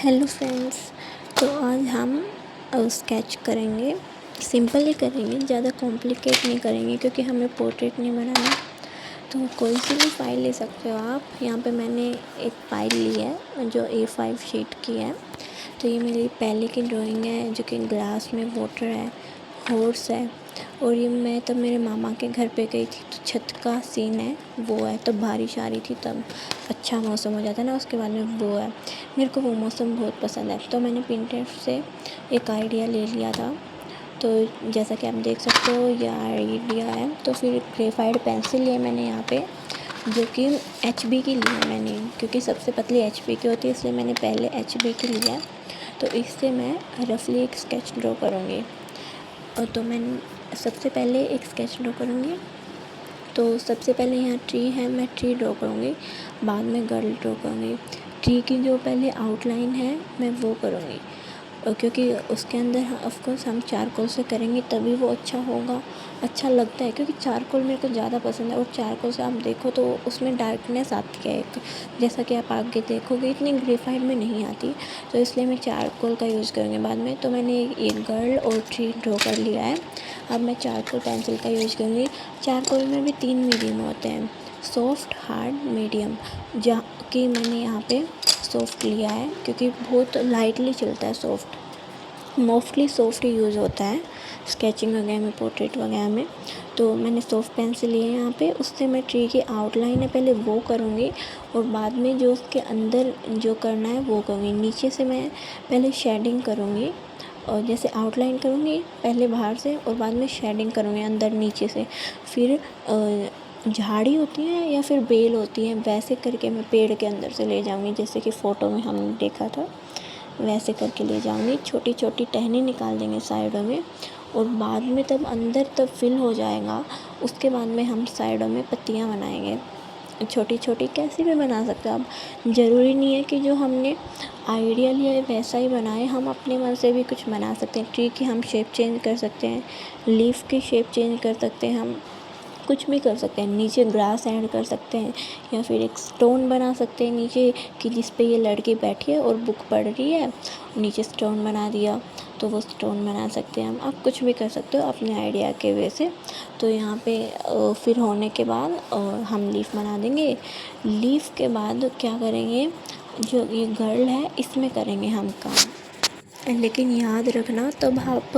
Hello friends. तो आज हम स्केच करेंगे। सिंपल ही करेंगे, ज़्यादा कॉम्प्लिकेट नहीं करेंगे क्योंकि हमें पोर्ट्रेट नहीं बनाना। तो कोई सी भी फाइल ले सकते हो आप। यहाँ पे मैंने एक फ़ाइल ली है जो A5 शीट की है। तो ये मेरी पहले की ड्राइंग है जो कि ग्लास में वाटर है, हॉर्स है। और ये मैं तब मेरे मामा के घर पे गई थी तो छत का सीन है वो है। तब बारिश आ रही थी, तब अच्छा मौसम हो जाता है ना, उसके बाद में वो है। मेरे को वो मौसम बहुत पसंद है तो मैंने पिंटरेस्ट से एक आइडिया ले लिया था। तो जैसा कि आप देख सकते हो ये आइडिया है। तो फिर ग्रेफाइट पेंसिल है मैंने यहाँ पे, जो कि HB की ली है मैंने, क्योंकि सबसे पतली HB की होती है, इसलिए मैंने पहले HB की लिया। तो इससे मैं रफली एक स्केच ड्रॉ करूँगी। और तो मैं सबसे पहले एक स्केच ड्रॉ करूँगी। तो सबसे पहले यहाँ ट्री है, मैं ट्री ड्रॉ करूँगी, बाद में गर्ल ड्रॉ करूँगी। ट्री की जो पहले आउटलाइन है मैं वो करूँगी, और क्योंकि उसके अंदर ऑफ कोर्स हम चारकोल से करेंगे तभी वो अच्छा होगा, अच्छा लगता है। क्योंकि चारकोल मेरे को ज़्यादा पसंद है और चारकोल से आप देखो तो उसमें डार्कनेस आती है एक, जैसा कि आप आगे देखोगे इतनी ग्रेफाइट में नहीं आती। तो इसलिए मैं चारकोल का यूज़ करूँगी बाद में। तो मैंने एक गर्ल और ट्री ड्रॉ कर लिया है। अब मैं चारकोल पेंसिल का यूज़ करूँगी। चारकोल में भी 3 मीडियम होते हैं, सॉफ्ट, हार्ड, मीडियम। जहाँ कि मैंने यहाँ पे सॉफ्ट लिया है क्योंकि बहुत लाइटली चलता है सॉफ्ट। मोस्टली सॉफ्ट ही यूज़ होता है स्केचिंग वगैरह में, पोर्ट्रेट वगैरह में। तो मैंने सॉफ्ट पेंसिल ली है यहाँ पे। उससे मैं ट्री की आउटलाइन है पहले वो करूँगी और बाद में जो उसके अंदर जो करना है वो करूँगी। नीचे से मैं पहले शेडिंग करूँगी, और जैसे आउटलाइन करूँगी पहले बाहर से और बाद में शेडिंग करूँगी अंदर नीचे से। फिर झाड़ी होती है या फिर बेल होती है, वैसे करके मैं पेड़ के अंदर से ले जाऊँगी, जैसे कि फ़ोटो में हमने देखा था वैसे करके ले जाऊँगी। छोटी छोटी टहनी निकाल देंगे साइडों में, और बाद में तब अंदर तब फिल हो जाएगा। उसके बाद में हम साइडों में पत्तियाँ बनाएंगे, छोटी छोटी कैसी भी बना सकते हो आप। ज़रूरी नहीं है कि जो हमने आइडिया लिया है वैसा ही बनाए, हम अपने मन से भी कुछ बना सकते हैं। ट्री की हम शेप चेंज कर सकते हैं, लीफ की शेप चेंज कर सकते हैं, हम कुछ भी कर सकते हैं। नीचे ग्रास ऐड कर सकते हैं या फिर एक स्टोन बना सकते हैं नीचे, कि जिस पे ये लड़की बैठी है और बुक पढ़ रही है, नीचे स्टोन बना दिया तो वो स्टोन बना सकते हैं हम। आप कुछ भी कर सकते हो अपने आइडिया के वे से। तो यहाँ पे फिर होने के बाद हम लीफ बना देंगे। लीफ के बाद क्या करेंगे, जो ये गर्ल है इसमें करेंगे हम काम। लेकिन याद रखना तब आप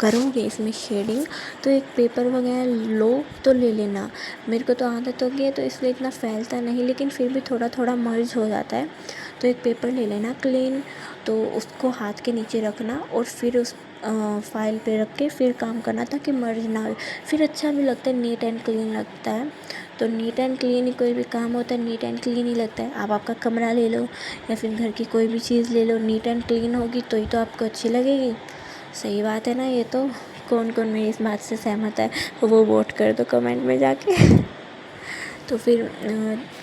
करोगे इसमें शेडिंग तो एक पेपर वगैरह लो तो ले लेना। मेरे को तो आदत हो गई है तो इसलिए इतना फैलता नहीं, लेकिन फिर भी थोड़ा थोड़ा मर्ज हो जाता है। तो एक पेपर ले लेना क्लीन, तो उसको हाथ के नीचे रखना और फिर उस फाइल पे रख के फिर काम करना ताकि मर्ज ना हो। फिर अच्छा भी लगता है, नीट एंड क्लीन लगता है। तो नीट एंड क्लीन ही कोई भी काम होता है, नीट एंड क्लीन ही लगता है। आप आपका कमरा ले लो या फिर घर की कोई भी चीज़ ले लो, नीट एंड क्लीन होगी तो ही तो आपको अच्छी लगेगी। सही बात है ना ये तो। कौन कौन मेरी इस बात से सहमत है वो वोट कर दो कमेंट में जाके। तो फिर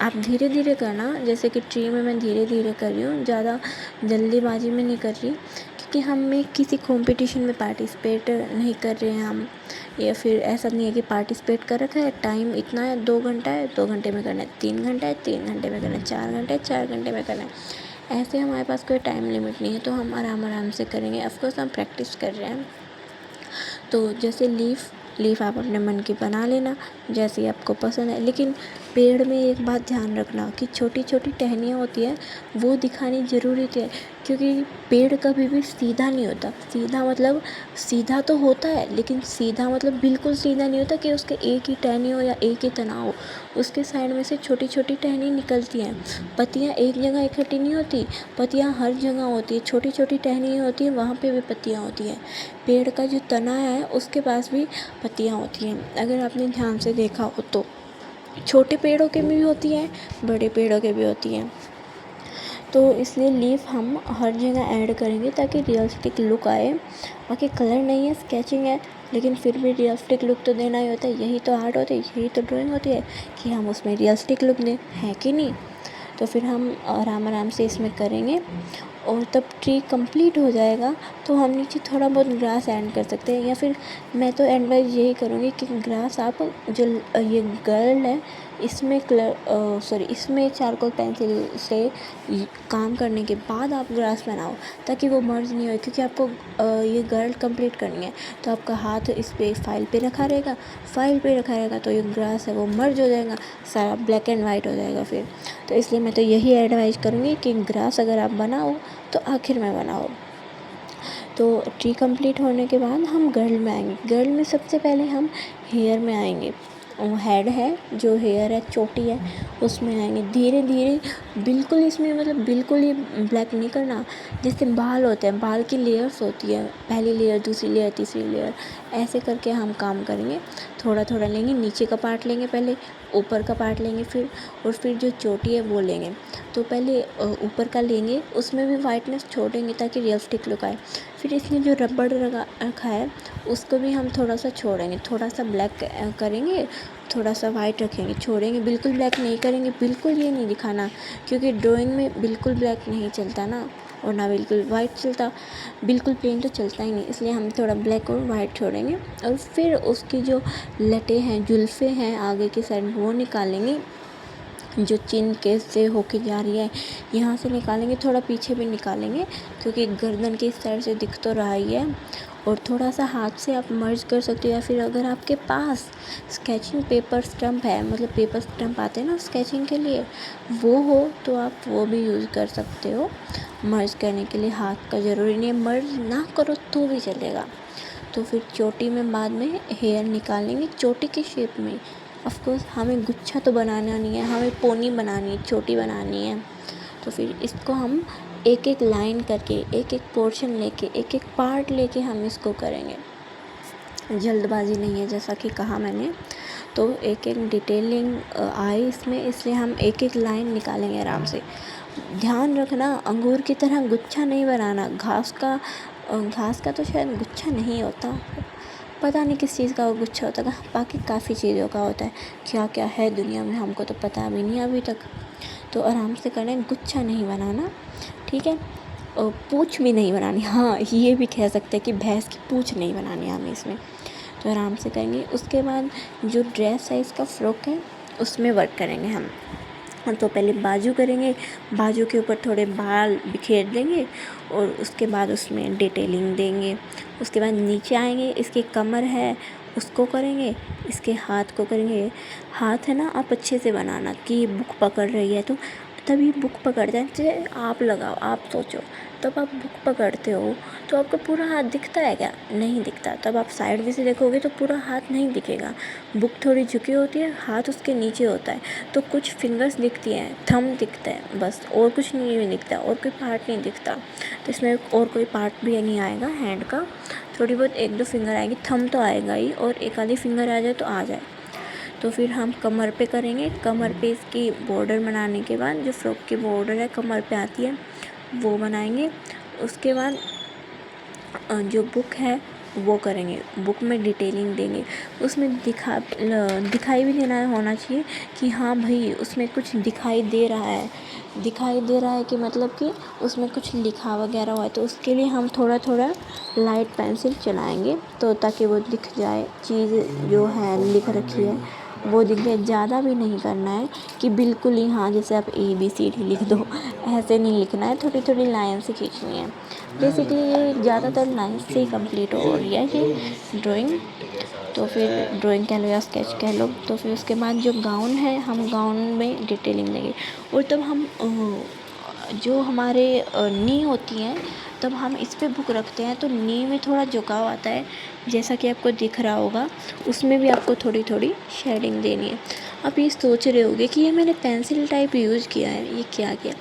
आप धीरे धीरे करना, जैसे कि ट्री में मैं धीरे धीरे कर रही हूँ, ज़्यादा जल्दीबाजी में नहीं कर रही, क्योंकि हमें किसी कंपटीशन में पार्टिसिपेट नहीं कर रहे हैं हम। या फिर ऐसा नहीं है कि पार्टिसिपेट कर रखा है, टाइम इतना है 2 घंटा है 2 घंटे में करना है, 3 घंटा है 3 घंटे में करना है, 4 घंटे है 4 घंटे में करना है। ऐसे हमारे पास कोई टाइम लिमिट नहीं है, तो हम आराम आराम से करेंगे। ऑफकोर्स हम प्रैक्टिस कर रहे हैं। तो जैसे लीफ आप अपने मन की बना लेना जैसी आपको पसंद है। लेकिन पेड़ में एक बात ध्यान रखना कि छोटी छोटी टहनियाँ होती है वो दिखानी ज़रूरी होती है, क्योंकि पेड़ कभी भी सीधा नहीं होता। सीधा मतलब सीधा तो होता है, लेकिन सीधा मतलब बिल्कुल सीधा नहीं होता कि उसके एक ही टहनी हो या एक ही तना हो। उसके साइड में से छोटी छोटी टहनी निकलती हैं। पत्तियाँ एक जगह इकट्ठी नहीं होती, पत्तियाँ हर जगह होती है। छोटी छोटी टहनी होती है, वहाँ पे भी पत्तियाँ होती हैं। पेड़ का जो तना है उसके पास भी पत्तियाँ होती हैं, अगर आपने ध्यान से देखा हो तो। छोटे पेड़ों के भी होती हैं, बड़े पेड़ों के भी होती हैं। तो इसलिए लीफ हम हर जगह ऐड करेंगे ताकि रियलिस्टिक लुक आए। बाकी कलर नहीं है, स्केचिंग है, लेकिन फिर भी रियलिस्टिक लुक तो देना ही होता है। यही तो आर्ट होती है, यही तो ड्राइंग होती है कि हम उसमें रियलिस्टिक लुक दें, है कि नहीं। तो फिर हम आराम आराम से इसमें करेंगे, और तब ट्री कंप्लीट हो जाएगा तो हम नीचे थोड़ा बहुत ग्रास ऐड कर सकते हैं। या फिर मैं तो एडवाइस यही करूँगी कि ग्रास आप जो ये गर्ल है इसमें इसमें चारकोल पेंसिल से काम करने के बाद आप ग्रास बनाओ, ताकि वो मर्ज नहीं हो, क्योंकि आपको ये गर्ल कंप्लीट करनी है। तो आपका हाथ इस पे फाइल पे रखा रहेगा, तो ये ग्रास है वो मर्ज हो जाएगा, सारा ब्लैक एंड वाइट हो जाएगा फिर। तो इसलिए मैं तो यही एडवाइस करूँगी कि ग्रास अगर आप बनाओ तो आखिर में बनाओ। तो ट्री कंप्लीट होने के बाद हम गर्ल में आएंगे। गर्ल में सबसे पहले हम हेयर में आएंगे। हेड है, जो हेयर है, चोटी है, उसमें आएंगे धीरे धीरे। बिल्कुल इसमें मतलब बिल्कुल ही ब्लैक नहीं करना। जैसे बाल होते हैं, बाल की लेयर्स होती है, पहली लेयर, दूसरी लेयर, तीसरी लेयर, ऐसे करके हम काम करेंगे। थोड़ा थोड़ा लेंगे, नीचे का पार्ट लेंगे पहले, ऊपर का पार्ट लेंगे फिर, और फिर जो चोटी है वो लेंगे। तो पहले ऊपर का लेंगे, उसमें भी वाइटनेस छोड़ेंगे ताकि रियलिस्टिक लुक आए। फिर इसमें जो रबड़ रखा है उसको भी हम थोड़ा सा छोड़ेंगे, थोड़ा सा ब्लैक करेंगे, थोड़ा सा वाइट रखेंगे, छोड़ेंगे, बिल्कुल ब्लैक नहीं करेंगे। बिल्कुल ये नहीं दिखाना, क्योंकि ड्राइंग में बिल्कुल ब्लैक नहीं चलता ना, और ना बिल्कुल वाइट चलता। बिल्कुल प्लेन तो चलता ही नहीं, इसलिए हम थोड़ा ब्लैक और वाइट छोड़ेंगे। और फिर उसकी जो लटें हैं, जुल्फ़े हैं आगे की साइड, वो निकालेंगे। जो चिन के से होके जा रही है यहाँ से निकालेंगे, थोड़ा पीछे भी निकालेंगे, क्योंकि गर्दन की इस साइड से दिख तो रहा ही है। और थोड़ा सा हाथ से आप मर्ज कर सकते हो, या फिर अगर आपके पास स्केचिंग पेपर स्टम्प है, मतलब पेपर स्टम्प आते हैं ना स्केचिंग के लिए, वो हो तो आप वो भी यूज़ कर सकते हो मर्ज करने के लिए। हाथ का ज़रूरी नहीं है, मर्ज ना करो तो भी चलेगा। तो फिर चोटी में बाद में हेयर निकालेंगे, चोटी की शेप में। ऑफ कोर्स हमें गुच्छा तो बनाना नहीं है, हमें पोनी बनानी है, चोटी बनानी है। तो फिर इसको हम एक एक लाइन करके, एक एक पोर्शन लेके, एक एक पार्ट लेके हम इसको करेंगे। जल्दबाजी नहीं है, जैसा कि कहा मैंने। तो एक एक डिटेलिंग आए इसमें, इसलिए हम एक एक लाइन निकालेंगे आराम से। ध्यान रखना, अंगूर की तरह गुच्छा नहीं बनाना। घास का तो शायद गुच्छा नहीं होता, पता नहीं किस चीज़ का वो गुच्छा होता है, बाकी काफ़ी चीज़ों का होता है। क्या क्या है दुनिया में हमको तो पता भी नहीं अभी तक। तो आराम से करना, गुच्छा नहीं बनाना, ठीक है। और पूँछ भी नहीं बनानी, हाँ ये भी कह सकते हैं कि भैंस की पूँछ नहीं बनानी हमें इसमें। तो आराम से करेंगे। उसके बाद जो ड्रेस साइज़ का फ्रॉक है उसमें वर्क करेंगे हम। तो पहले बाजू करेंगे, बाजू के ऊपर थोड़े बाल बिखेर देंगे, और उसके बाद उसमें डिटेलिंग देंगे। उसके बाद नीचे आएंगे, इसकी कमर है उसको करेंगे, इसके हाथ को करेंगे। हाथ है ना, आप अच्छे से बनाना कि बुक पकड़ रही है तो तभी बुक पकड़ते हैं। जैसे आप लगाओ, आप सोचो, तब आप बुक पकड़ते हो तो आपका पूरा हाथ दिखता है क्या? नहीं दिखता। तब आप साइड में से देखोगे तो पूरा हाथ नहीं दिखेगा, बुक थोड़ी झुकी होती है, हाथ उसके नीचे होता है, तो कुछ फिंगर्स दिखती हैं, थंब दिखता है बस, और कुछ नहीं दिखता, और कोई पार्ट नहीं दिखता। तो इसमें और कोई पार्ट भी नहीं आएगा हैंड का, थोड़ी बहुत एक दो फिंगर आएगी, थंब तो आएगा ही, और एक आधी फिंगर आ जाए तो आ जाए। तो फिर हम कमर पे करेंगे। कमर पे इसकी बॉर्डर बनाने के बाद, जो फ्रॉक की बॉर्डर है कमर पे आती है, वो बनाएंगे। उसके बाद जो बुक है वो करेंगे, बुक में डिटेलिंग देंगे। उसमें दिखाई भी देना होना चाहिए कि हाँ भाई उसमें कुछ दिखाई दे रहा है, कि मतलब कि उसमें कुछ लिखा वगैरह हुआ है। तो उसके लिए हम थोड़ा थोड़ा लाइट पेंसिल चलाएंगे, तो ताकि वो दिख जाए, चीज़ जो है लिख रखी है वो दिख जाए। ज़्यादा भी नहीं करना है कि बिल्कुल ही हाँ जैसे आप ABCD लिख दो, ऐसे नहीं लिखना है, थोड़ी थोड़ी लाइन से खींचनी है। बेसिकली ये ज़्यादातर लाइन से ही कंप्लीट हो रही है ये ड्राइंग। तो फिर ड्राइंग कह लो या स्केच कह लो। तो फिर उसके बाद जो गाउन है, हम गाउन में डिटेलिंग देंगे। और तब हम जो हमारे नी होती हैं, तब हम इस पे बुक रखते हैं तो नी में थोड़ा झुकाव आता है, जैसा कि आपको दिख रहा होगा। उसमें भी आपको थोड़ी थोड़ी शेडिंग देनी है। आप ये सोच रहे होगे कि ये मैंने पेंसिल टाइप यूज़ किया है, ये क्या किया?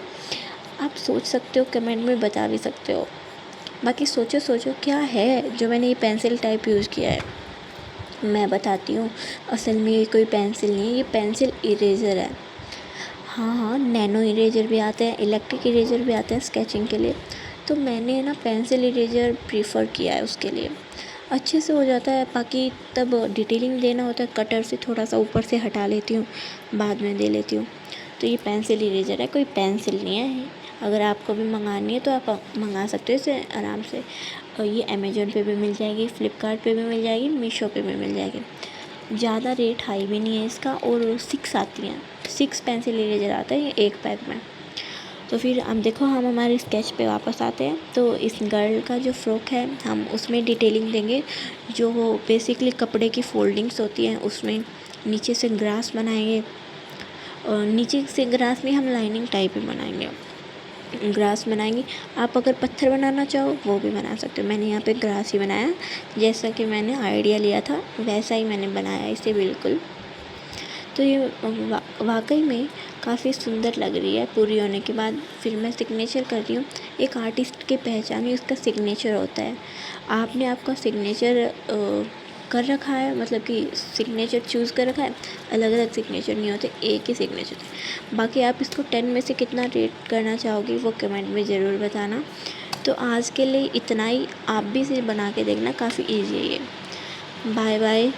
आप सोच सकते हो, कमेंट में बता भी सकते हो। बाकी सोचो क्या है जो मैंने ये पेंसिल टाइप यूज़ किया है। मैं बताती हूँ, असल में ये कोई पेंसिल नहीं है, ये पेंसिल इरेज़र है। हाँ, नैनो इरेजर भी आते हैं, इलेक्ट्रिक इरेजर भी आते हैं स्केचिंग के लिए। तो मैंने ना पेंसिल इरेजर प्रीफर किया है उसके लिए, अच्छे से हो जाता है। बाकी तब डिटेलिंग देना होता है, कटर से थोड़ा सा ऊपर से हटा लेती हूँ, बाद में दे लेती हूँ। तो ये पेंसिल इरेजर है, कोई पेंसिल नहीं है। अगर आपको भी मंगानी है तो आप मंगा सकते हो इसे आराम से। और ये अमेज़न पे भी मिल जाएगी, फ्लिपकार्ट पे भी मिल जाएगी, मीशो पे भी मिल जाएगी। ज़्यादा रेट हाई भी नहीं है इसका, और 6 आती हैं, 6 पेंसिल इरेजर आता है ये एक पैक में। तो फिर अब देखो हम हमारे स्केच पे वापस आते हैं। तो इस गर्ल का जो फ्रॉक है हम उसमें डिटेलिंग देंगे, जो वो बेसिकली कपड़े की फोल्डिंग्स होती हैं उसमें नीचे से ग्रास बनाएंगे, और नीचे से ग्रास में हम लाइनिंग टाइप ही बनाएंगे, ग्रास बनाएंगे। आप अगर पत्थर बनाना चाहो वो भी बना सकते हो, मैंने यहाँ पे ग्रास ही बनाया, जैसा कि मैंने आइडिया लिया था वैसा ही मैंने बनाया इसे बिल्कुल। तो ये वाकई में काफ़ी सुंदर लग रही है पूरी होने के बाद। फिर मैं सिग्नेचर कर रही हूँ। एक आर्टिस्ट की पहचान ही उसका सिग्नेचर होता है। आपने आपका सिग्नेचर कर रखा है, मतलब कि सिग्नेचर चूज़ कर रखा है, अलग अलग सिग्नेचर नहीं होते, एक ही सिग्नेचर होता है। बाकी आप इसको 10 में से कितना रेट करना चाहोगी वो कमेंट में ज़रूर बताना। तो आज के लिए इतना ही, आप भी इसे बना के देखना, काफ़ी ईजी है ये। Bye bye.